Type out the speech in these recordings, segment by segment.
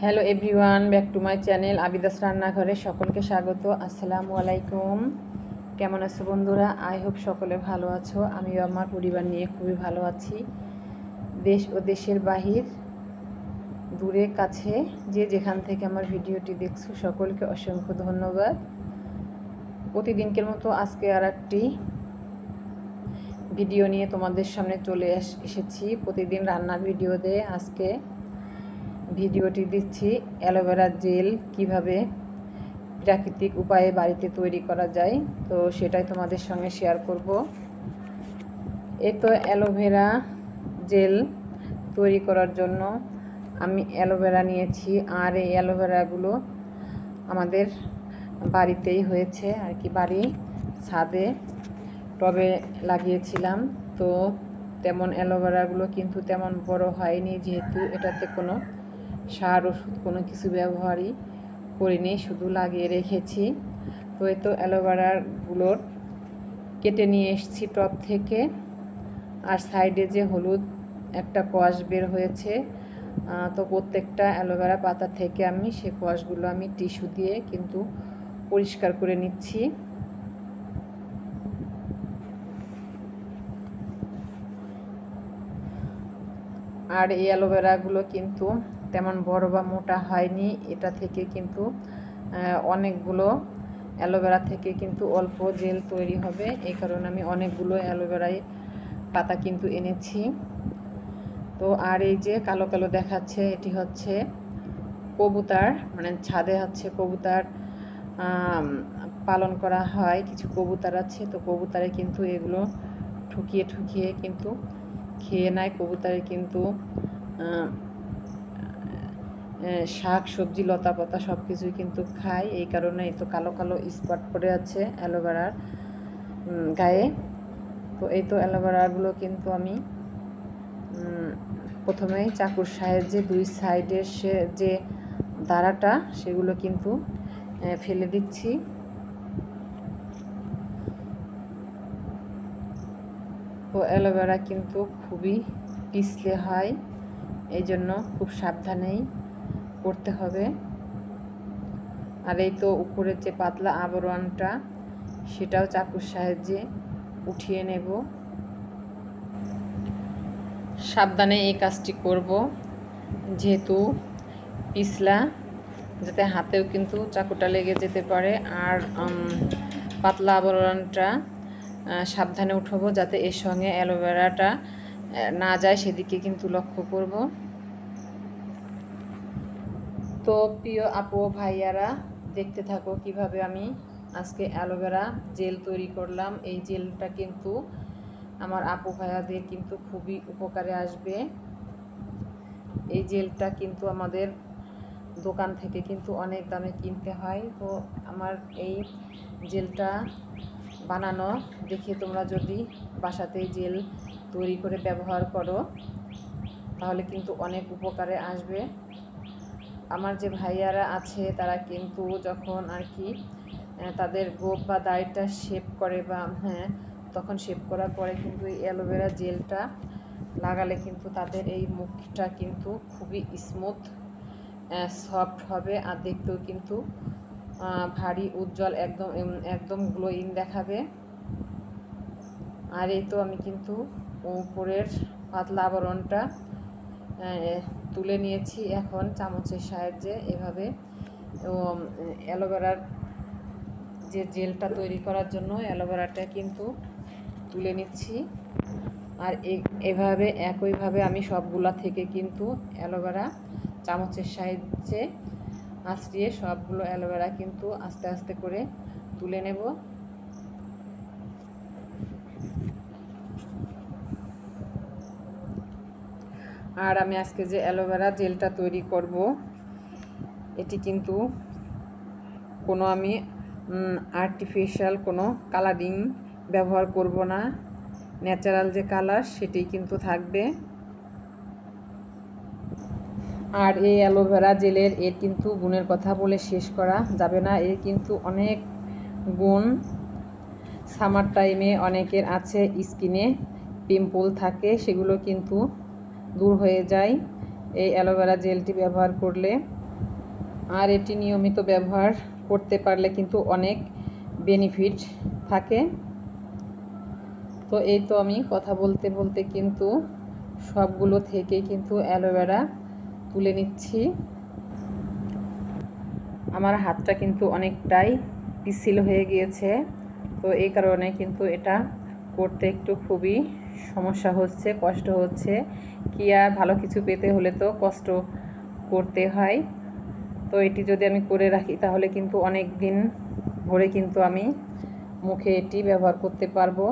Hello everyone, back to my channel Abida's রান্নাঘরে সকলকে স্বাগত। আসসালামু আলাইকুম। কেমন আছো বন্ধুরা? আই হোপ সকলে ভালো আছো। আমিও আমার পরিবার নিয়ে খুবই ভালো আছি। দেশ ও দেশের বাহির, দূরে কাছে, যে যেখান থেকে আমার ভিডিওটি দেখছো সকলকে অসংখ্য ধন্যবাদ। প্রতিদিনকের মতো আজকে আর একটি ভিডিও নিয়ে তোমাদের সামনে চলে এসেছি। প্রতিদিন রান্নার ভিডিও দিয়ে আজকে ভিডিওটি দিচ্ছি অ্যালোভেরা জেল কিভাবে প্রাকৃতিক উপায়ে বাড়িতে তৈরি করা যায়, তো সেটাই তোমাদের সঙ্গে শেয়ার করব। এই তো অ্যালোভেরা জেল তৈরি করার জন্য আমি অ্যালোভেরা নিয়েছি, আর এই অ্যালোভেরাগুলো আমাদের বাড়িতেই হয়েছে আর কি, বাড়ি ছাদে টবে লাগিয়েছিলাম। তো তেমন অ্যালোভেরাগুলো কিন্তু তেমন বড় হয়নি, যেহেতু এটাতে কোনো সার ওষুধ কোনো কিছু ব্যবহারই করিনি, শুধু লাগিয়ে রেখেছি। তো এই তো অ্যালোভেরাগুলোর কেটে নিয়ে এসেছি টব থেকে। আর সাইডে যে হলুদ একটা কোয়াশ বের হয়েছে, তো প্রত্যেকটা অ্যালোভেরা পাতা থেকে আমি সে কোয়াশগুলো আমি টিস্যু দিয়ে কিন্তু পরিষ্কার করে নিচ্ছি। আর এই অ্যালোভেরাগুলো কিন্তু তেমন বড় বা মোটা হয়নি, এটা থেকে কিন্তু অনেকগুলো অ্যালোভেরা থেকে কিন্তু অল্প জেল তৈরি হবে। এই কারণে আমি অনেকগুলো অ্যালোভেরাই পাতা কিন্তু এনেছি। তো আর এই যে কালো কালো দেখাচ্ছে, এটি হচ্ছে কবুতর, মানে ছাদে হচ্ছে কবুতর পালন করা হয়, কিছু কবুতর আছে। তো কবুতরে কিন্তু এগুলো ঠুকিয়ে ঠুকিয়ে কিন্তু খেয়ে নেয়। কবুতরে কিন্তু শাক সবজি লতা পাতা সব কিছুই কিন্তু খায়। এই কারণে এই তো কালো কালো স্পট পড়ে আছে অ্যালোভেরার গায়ে। তো এই তো অ্যালোভেরাগুলো কিন্তু আমি প্রথমেই চাকুর সাহায্যে দুই সাইডের যে দাঁড়াটা সেগুলো কিন্তু ফেলে দিচ্ছি। তো অ্যালোভেরা কিন্তু খুবই পিছলে হয়, এই জন্য খুব সাবধানেই করতে হবে। আর এই তো উপরের যে পাতলা আবরণটা সেটাও চাকুর সাহায্যে উঠিয়ে নেব। সাবধানে এই কাজটি করব, যেহেতু পিছলা, যাতে হাতেও কিন্তু চাকুটা লেগে যেতে পারে। আর পাতলা আবরণটা সাবধানে উঠাবো, যাতে এর সঙ্গে অ্যালোভেরাটা না যায়, সেদিকে কিন্তু লক্ষ্য করব। তো প্রিয় আপু ভাইয়ারা, দেখতে থাকো কিভাবে আমি আজকে অ্যালোভেরা জেল তৈরি করলাম। এই জেলটা কিন্তু আমার আপু ভাইয়াদের কিন্তু খুবই উপকারে আসবে। এই জেলটা কিন্তু আমাদের দোকান থেকে কিন্তু অনেক দামে কিনতে হয়। তো আমার এই জেলটা বানানো দেখে তোমরা যদি বাসাতেই জেল তৈরি করে ব্যবহার করো, তাহলে কিন্তু অনেক উপকারে আসবে। আমার যে ভাইয়ারা আছে তারা কিন্তু যখন আর কি তাদের গোপ বা দাড়িটা শেভ করে, বা তখন শেভ করার পরে কিন্তু এই অ্যালোভেরা জেলটা লাগালে কিন্তু তাদের এই মুখটা কিন্তু খুবই স্মুথ সফট হবে, আর দেখতেও কিন্তু ভারী উজ্জ্বল, একদম গ্লোয়িং দেখাবে। আর এই তো আমি কিন্তু উপরের পাতলা আবরণটা তুলে নিয়েছি। এখন চামচের সাহায্যে এভাবে অ্যালোভেরার যে জেলটা তৈরি করার জন্য অ্যালোভেরাটা কিন্তু তুলে নিচ্ছি। আর এভাবে একইভাবে আমি সবগুলা থেকে কিন্তু অ্যালোভেরা চামচের সাহায্যে আঁচড়িয়ে সবগুলো অ্যালোভেরা কিন্তু আস্তে আস্তে করে তুলে নেব। আর আমি আজকে যে অ্যালোভেরা জেলটা তৈরি করব, এটি কিন্তু কোনো আমি আর্টিফিশিয়াল কোনো কালারিং ব্যবহার করব না, ন্যাচারাল যে কালার সেটাই কিন্তু থাকবে। আর এই অ্যালোভেরা জেলের এর কিন্তু গুণের কথা বলে শেষ করা যাবে না, এর কিন্তু অনেক গুণ। সামার টাইমে অনেকের আছে স্কিনে পিম্পল থাকে, সেগুলো কিন্তু দূর হয়ে যায় এই অ্যালোভেরা জেলটি ব্যবহার করলে। আর এটি নিয়মিত ব্যবহার করতে পারলে কিন্তু অনেক বেনিফিট থাকে। তো এই তো আমি কথা বলতে বলতে কিন্তু সবগুলো থেকে কিন্তু অ্যালোভেরা তুলে নিচ্ছি। আমার হাতটা কিন্তু অনেকটাই পিচ্ছিল হয়ে গিয়েছে, তো এই কারণে কিন্তু এটা করতে একটু খুবই সমস্যা হচ্ছে, কষ্ট হচ্ছে। কি আর ভালো কিছু পেতে হলে তো কষ্ট করতে হয়। তো এটি যদি আমি করে রাখি তাহলে কিন্তু অনেক দিন ধরে কিন্তু আমি মুখে এটি ব্যবহার করতে পারবো।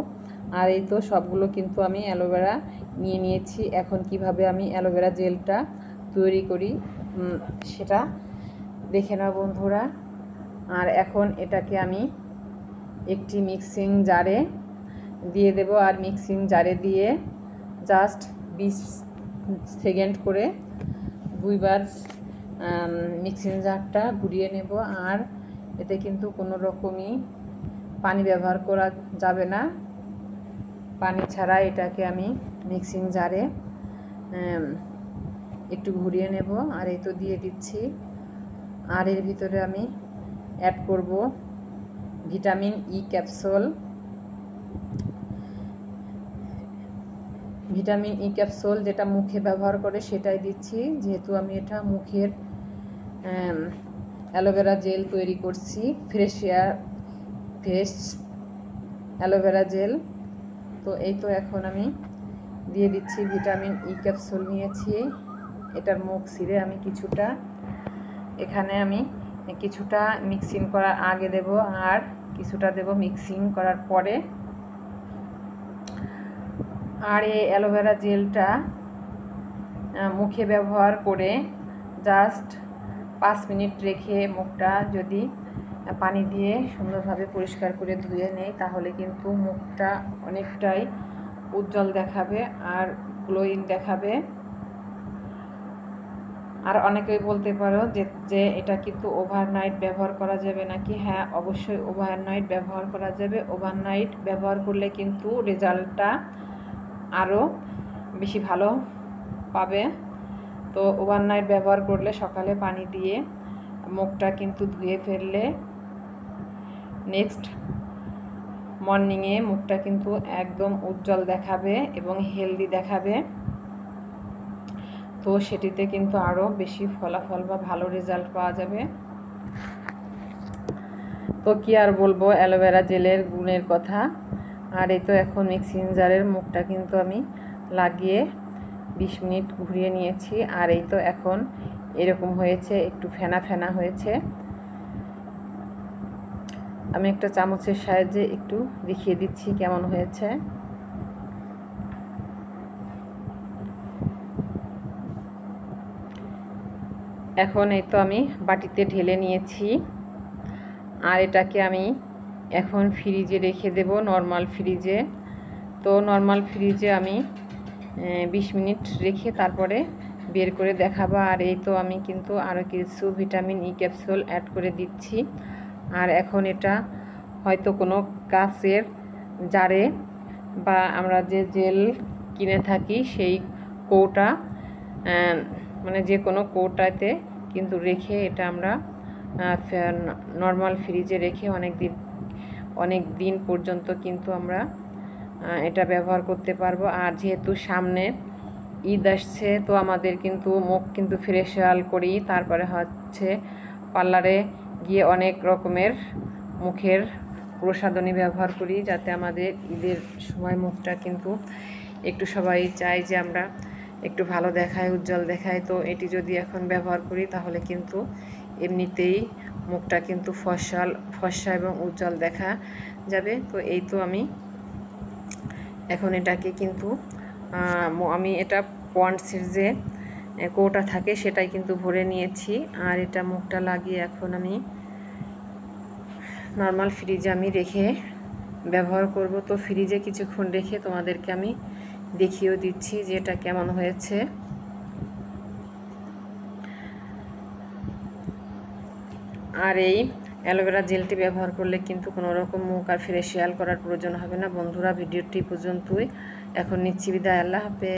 আর এই তো সবগুলো কিন্তু আমি অ্যালোভেরা নিয়ে নিয়েছি। এখন কিভাবে আমি অ্যালোভেরা জেলটা তৈরি করি সেটা দেখে নাও বন্ধুরা। আর এখন এটাকে আমি একটি মিক্সিং জারে দিয়ে দেব। আর মিক্সিং জারে দিয়ে জাস্ট 20 সেকেন্ড করে দুইবার মিক্সিং জারটা ঘুরিয়ে নেব। আর এতে কিন্তু কোনো রকমই পানি ব্যবহার করা যাবে না, পানি ছাড়া এটাকে আমি মিক্সিং জারে একটু ঘুরিয়ে নেব। আর এই তো দিয়ে দিচ্ছি। আর এর ভিতরে আমি অ্যাড করব vitamin E capsule. Vitamin E capsule যেটা মুখে ব্যবহার করে সেটাই দিচ্ছি, যেহেতু আমি এটা মুখের অ্যালোভেরা জেল তৈরি করছি, ফ্রেশ অ্যালোভেরা জেল। তো এই তো এখন আমি দিয়ে দিচ্ছি ভিটামিন ই ক্যাপসুল নিয়েছি। এটার মুখ ছিঁড়ে আমি কিছুটা এখানে আমি কিছুটা মিক্সিং করার আগে দেব, আর কিছুটা দেব মিক্সিং করার পরে। আর এই অ্যালোভেরা জেলটা মুখে ব্যবহার করে জাস্ট 5 মিনিট রেখে মুখটা যদি পানি দিয়ে সুন্দরভাবে পরিষ্কার করে ধুয়ে নেই তাহলে কিন্তু মুখটা অনেকটাই উজ্জ্বল দেখাবে আর গ্লোয়িং দেখাবে। আর অনেকেই বলতে পারো যে এটা কিন্তু ওভারনাইট ব্যবহার করা যাবে নাকি। হ্যাঁ, অবশ্যই ওভারনাইট ব্যবহার করা যাবে। ওভারনাইট ব্যবহার করলে কিন্তু রেজাল্টটা আরও বেশি ভালো পাবে। তো ওভারনাইট ব্যবহার করলে সকালে পানি দিয়ে মুখটা কিন্তু ধুয়ে ফেললে নেক্সট মর্নিংয়ে মুখটা কিন্তু একদম উজ্জ্বল দেখাবে এবং হেলদি দেখাবে। তো সেটিতে কিন্তু আরও বেশি ফলাফল বা ভালো রেজাল্ট পাওয়া যাবে। তো কি আর বলবো অ্যালোভেরা জেলের গুণের কথা। আর এই তো এখন মিক্সিং জারের মুখটা কিন্তু আমি লাগিয়ে 20 মিনিট ঘুরিয়ে নিয়েছি। আর এই তো এখন এরকম হয়েছে, একটু ফেনা ফেনা হয়েছে। আমি একটা চামচের সাহায্যে একটু দেখিয়ে দিচ্ছি কেমন হয়েছে। এখন এই তো আমি বাটিতে ঢেলে নিয়েছি। আর এটাকে আমি এখন ফ্রিজে রেখে দেব, নর্মাল ফ্রিজে। তো নর্মাল ফ্রিজে আমি 20 মিনিট রেখে তারপরে বের করে দেখাবো। আর এই তো আমি কিন্তু আরও কিছু ভিটামিন ই ক্যাপসুল অ্যাড করে দিচ্ছি। আর এখন এটা হয়তো কোনো কাচের জারে বা আমরা যে জেল কিনে থাকি সেই কৌটা, মানে যে কোনো কৌটাতে কিন্তু রেখে এটা আমরা নর্মাল ফ্রিজে রেখে অনেক দিন পর্যন্ত কিন্তু আমরা এটা ব্যবহার করতে পারবো। আর যেহেতু সামনে ঈদ আসছে, তো আমাদের কিন্তু মুখ কিন্তু ফেসিয়াল করি, তারপরে হচ্ছে পার্লারে গিয়ে অনেক রকমের মুখের প্রসাধনী ব্যবহার করি, যাতে আমাদের ঈদের সময় মুখটা কিন্তু একটু সবাই চায় যে আমরা একটু ভালো দেখায়, উজ্জ্বল দেখায়। তো এটি যদি এখন ব্যবহার করি তাহলে কিন্তু এমনিতেই মুখটা কিন্তু ফর্সা এবং উজ্জ্বল দেখা যাবে। তো এই তো আমি এখন এটাকে কিন্তু আমি এটা পন্ডসের যে কৌটা থাকে সেটাই কিন্তু ভরে নিয়েছি। আর এটা মুখটা লাগিয়ে এখন আমি নর্মাল ফ্রিজে আমি রেখে ব্যবহার করব। তো ফ্রিজে কিছুক্ষণ রেখে তোমাদেরকে আমি দেখিয়েও দিচ্ছি যে এটা কেমন হয়েছে। আর এই অ্যালোভেরা জেলটি ব্যবহার করলে কিন্তু কোনো রকম মুখ আর ফেসিয়াল করার প্রয়োজন হবে না। বন্ধুরা, ভিডিওটি পর্যন্তই, এখন নিচ্ছি বিদায়। আল্লাহ হাফেজ।